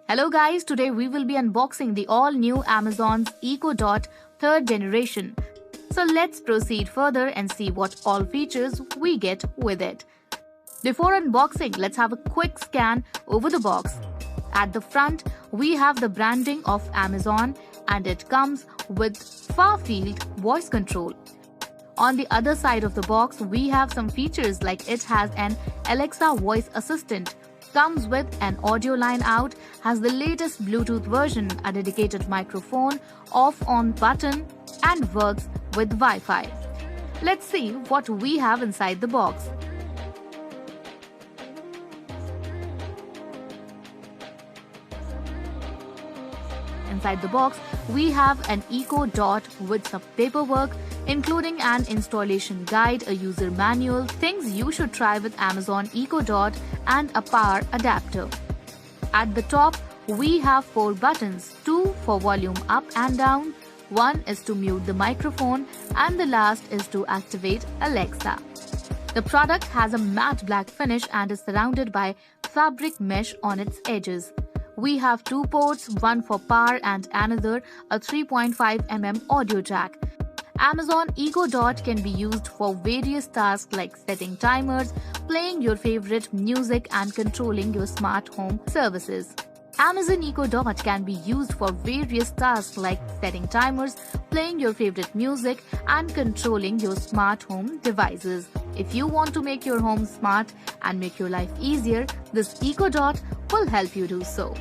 Hello guys, today we will be unboxing the all-new Amazon's Echo Dot 3rd generation. So let's proceed further and see what all features we get with it. Before unboxing, let's have a quick scan over the box. At the front, we have the branding of Amazon and it comes with far-field voice control. On the other side of the box, we have some features like it has an Alexa voice assistant, comes with an audio line out, has the latest Bluetooth version, a dedicated microphone, off-on button, and works with Wi-Fi. Let's see what we have inside the box. Inside the box, we have an Echo Dot with some paperwork, including an installation guide, a user manual, things you should try with Amazon Echo Dot, and a power adapter. At the top, we have 4 buttons, 2 for volume up and down, 1 is to mute the microphone, and the last is to activate Alexa. The product has a matte black finish and is surrounded by fabric mesh on its edges. We have 2 ports, one for power and another a 3.5mm audio jack. Amazon Echo Dot can be used for various tasks like setting timers, playing your favorite music and controlling your smart home services. Amazon Echo Dot can be used for various tasks like setting timers, playing your favorite music and controlling your smart home devices. If you want to make your home smart and make your life easier, this Echo Dot will help you do so.